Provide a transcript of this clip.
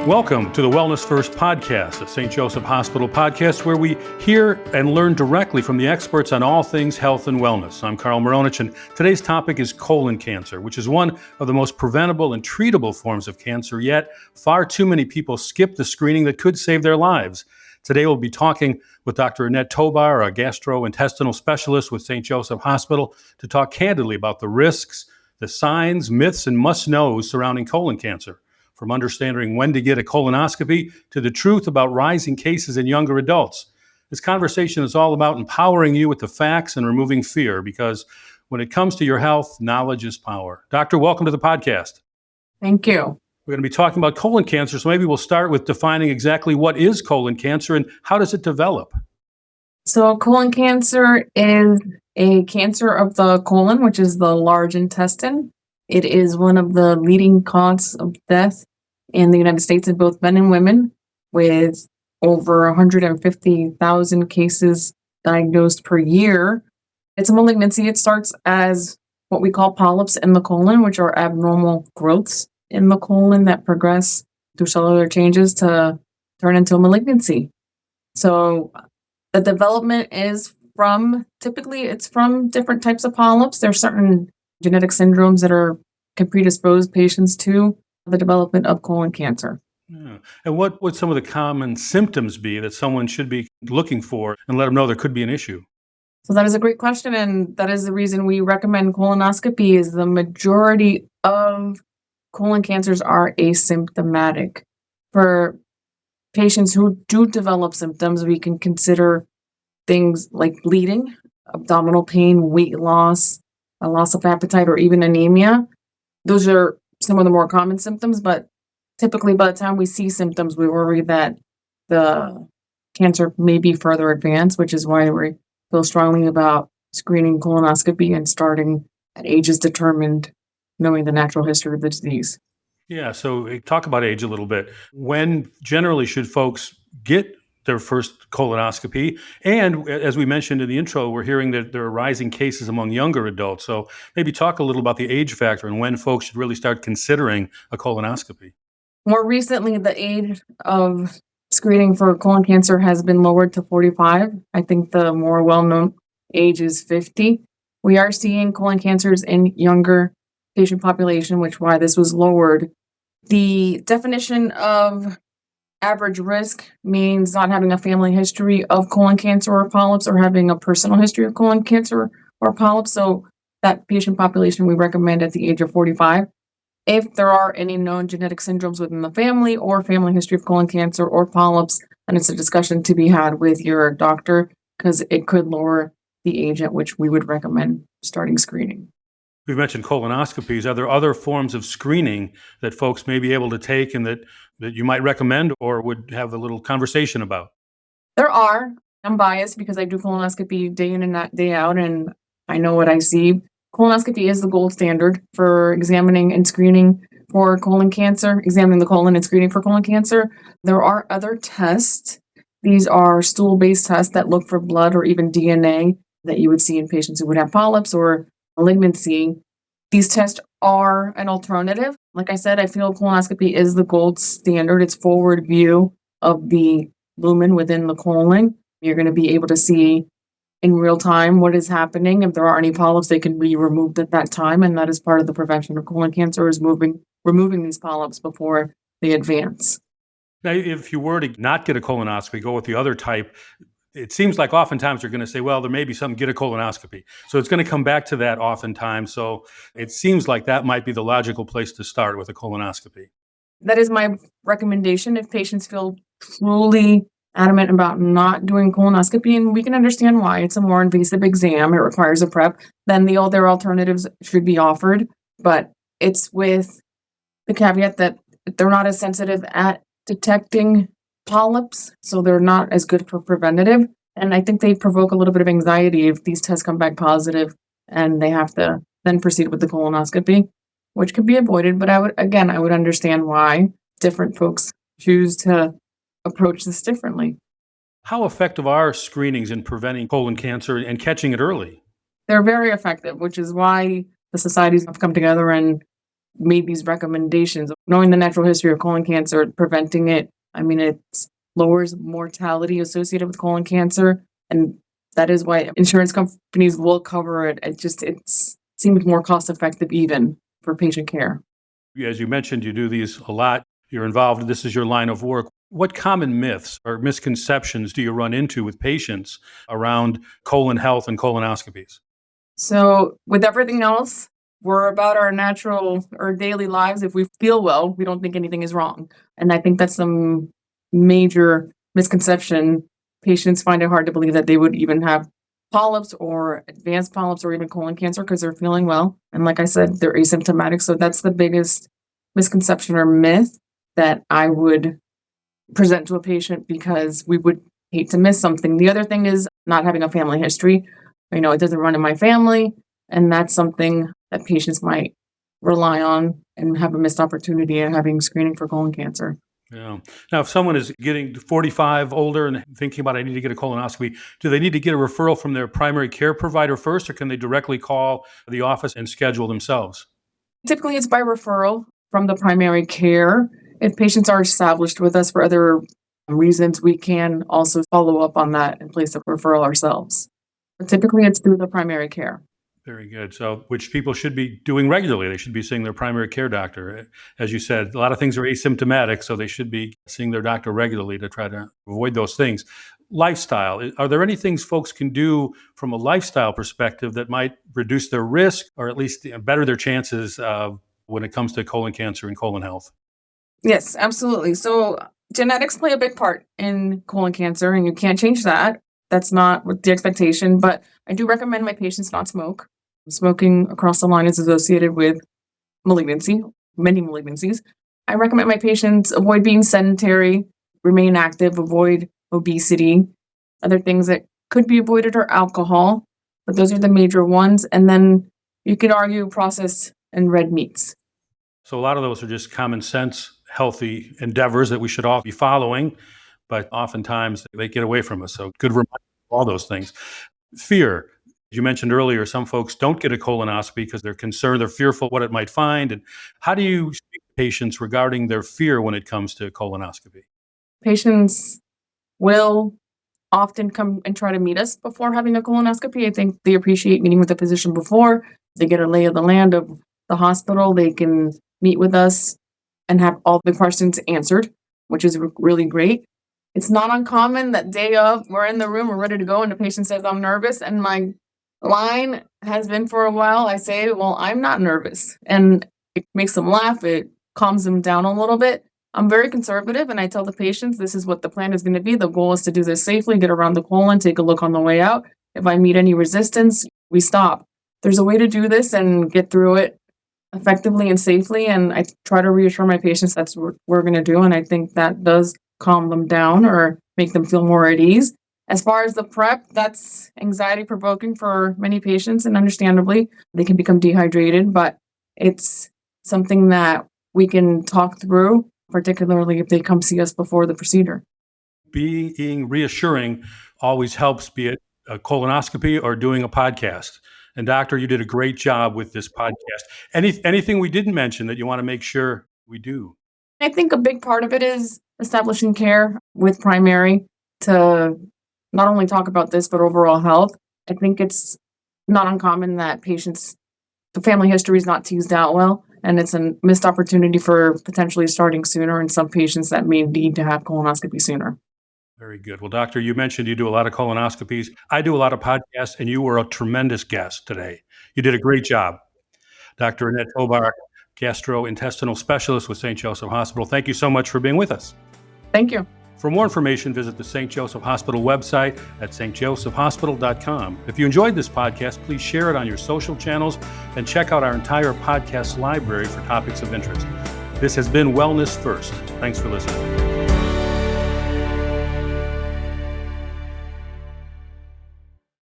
Welcome to the Wellness First podcast, a St. Joseph Hospital podcast where we hear and learn directly from the experts on all things health and wellness. I'm Carl Moronich, and today's topic is colon cancer, which is one of the most preventable and treatable forms of cancer, yet far too many people skip the screening that could save their lives. Today we'll be talking with Dr. Annette Tobar, a gastrointestinal specialist with St. Joseph Hospital, to talk candidly about the risks, the signs, myths, and must-knows surrounding colon cancer. From understanding when to get a colonoscopy to the truth about rising cases in younger adults. This conversation is all about empowering you with the facts and removing fear, because when it comes to your health, knowledge is power. Doctor, welcome to the podcast. Thank you. We're going to be talking about colon cancer, so maybe we'll start with defining exactly what is colon cancer and how does it develop? So colon cancer is a cancer of the colon, which is the large intestine. It is one of the leading causes of death in the United States in both men and women, with over 150,000 cases diagnosed per year. It's a malignancy. It starts as what we call polyps in the colon, which are abnormal growths in the colon that progress through cellular changes to turn into a malignancy. So the development is typically it's from different types of polyps. There are certain genetic syndromes that can predispose patients to the development of colon cancer. Yeah. And what would some of the common symptoms be that someone should be looking for and let them know there could be an issue? So that is a great question, and that is the reason we recommend colonoscopy. Is the majority of colon cancers are asymptomatic. For patients who do develop symptoms, we can consider things like bleeding, abdominal pain, weight loss, a loss of appetite, or even anemia. Those are some of the more common symptoms, but typically by the time we see symptoms, we worry that the cancer may be further advanced, which is why we feel strongly about screening colonoscopy and starting at ages determined, knowing the natural history of the disease. Yeah, so talk about age a little bit. When generally should folks get their first colonoscopy? And as we mentioned in the intro, we're hearing that there are rising cases among younger adults. So maybe talk a little about the age factor and when folks should really start considering a colonoscopy. More recently, the age of screening for colon cancer has been lowered to 45. I think the more well-known age is 50. We are seeing colon cancers in younger patient population, which is why this was lowered. The definition of average risk means not having a family history of colon cancer or polyps, or having a personal history of colon cancer or polyps. So that patient population we recommend at the age of 45. If there are any known genetic syndromes within the family or family history of colon cancer or polyps, then it's a discussion to be had with your doctor, because it could lower the age at which we would recommend starting screening. We've mentioned colonoscopies. Are there other forms of screening that folks may be able to take and that you might recommend or would have a little conversation about? There are. I'm biased because I do colonoscopy day in and day out, and I know what I see. Colonoscopy is the gold standard for examining and screening for colon cancer, examining the colon and screening for colon cancer. There are other tests. These are stool-based tests that look for blood or even DNA that you would see in patients who would have polyps or malignancy. These tests are an alternative. Like I said, I feel colonoscopy is the gold standard. It's forward view of the lumen within the colon. You're going to be able to see in real time what is happening. If there are any polyps, they can be removed at that time, and that is part of the prevention of colon cancer, is removing these polyps before they advance. Now, if you were to not get a colonoscopy, go with the other type, it seems like oftentimes you're going to say, well, there may be something, get a colonoscopy. So it's going to come back to that oftentimes. So it seems like that might be the logical place to start with a colonoscopy. That is my recommendation if patients feel truly adamant about not doing colonoscopy, and we can understand why. It's a more invasive exam. It requires a prep. Then the other alternatives should be offered, but it's with the caveat that they're not as sensitive at detecting polyps, so they're not as good for preventative. And I think they provoke a little bit of anxiety if these tests come back positive and they have to then proceed with the colonoscopy, which could be avoided. But I would understand why different folks choose to approach this differently. How effective are screenings in preventing colon cancer and catching it early? They're very effective, which is why the societies have come together and made these recommendations. Knowing the natural history of colon cancer, preventing it, it lowers mortality associated with colon cancer. And that is why insurance companies will cover it. It seems more cost effective even for patient care. As you mentioned, you do these a lot. You're involved. This is your line of work. What common myths or misconceptions do you run into with patients around colon health and colonoscopies? So with everything else, we're about our daily lives. If we feel well, we don't think anything is wrong. And I think that's some major misconception. Patients find it hard to believe that they would even have polyps or advanced polyps or even colon cancer because they're feeling well. And like I said, they're asymptomatic. So that's the biggest misconception or myth that I would present to a patient because we would hate to miss something. The other thing is not having a family history. It doesn't run in my family. And that's something that patients might rely on and have a missed opportunity at having screening for colon cancer. Yeah. Now, if someone is getting 45, older, and thinking about I need to get a colonoscopy, do they need to get a referral from their primary care provider first, or can they directly call the office and schedule themselves? Typically, it's by referral from the primary care. If patients are established with us for other reasons, we can also follow up on that and place a referral ourselves. But typically, it's through the primary care. Very good. So, which people should be doing regularly. They should be seeing their primary care doctor. As you said, a lot of things are asymptomatic, so they should be seeing their doctor regularly to try to avoid those things. Lifestyle. Are there any things folks can do from a lifestyle perspective that might reduce their risk or at least better their chances when it comes to colon cancer and colon health? Yes, absolutely. So genetics play a big part in colon cancer, and you can't change that. That's not the expectation, but I do recommend my patients not smoke. Smoking across the line is associated with malignancy, many malignancies. I recommend my patients avoid being sedentary, remain active, avoid obesity. Other things that could be avoided are alcohol, but those are the major ones. And then you could argue processed and red meats. So a lot of those are just common sense, healthy endeavors that we should all be following, but oftentimes they get away from us. So good reminder of all those things. Fear. You mentioned earlier, some folks don't get a colonoscopy because they're concerned, they're fearful what it might find. And how do you speak to patients regarding their fear when it comes to colonoscopy? Patients will often come and try to meet us before having a colonoscopy. I think they appreciate meeting with the physician before. They get a lay of the land of the hospital. They can meet with us and have all the questions answered, which is really great. It's not uncommon that day of, we're in the room, we're ready to go, and the patient says, I'm nervous. And my line has been for a while, I say, well, I'm not nervous. And it makes them laugh. It calms them down a little bit. I'm very conservative, and I tell the patients this is what the plan is going to be. The goal is to do this safely, get around the colon, take a look on the way out. If I meet any resistance, we stop. There's a way to do this and get through it effectively and safely. And I try to reassure my patients that's what we're going to do. And I think that does calm them down or make them feel more at ease. As far as the prep, that's anxiety provoking for many patients, and understandably, they can become dehydrated, but it's something that we can talk through, particularly if they come see us before the procedure. Being reassuring always helps, be it a colonoscopy or doing a podcast. And doctor, you did a great job with this podcast. Anything we didn't mention that you want to make sure we do? I think a big part of it is establishing care with primary to not only talk about this, but overall health. I think it's not uncommon that patients, the family history is not teased out well, and it's a missed opportunity for potentially starting sooner in some patients that may need to have colonoscopy sooner. Very good. Well, doctor, you mentioned you do a lot of colonoscopies. I do a lot of podcasts, and you were a tremendous guest today. You did a great job. Dr. Annette Tobar, gastrointestinal specialist with St. Joseph Hospital. Thank you so much for being with us. Thank you. For more information, visit the St. Joseph Hospital website at stjosephhospital.com. If you enjoyed this podcast, please share it on your social channels and check out our entire podcast library for topics of interest. This has been Wellness First. Thanks for listening.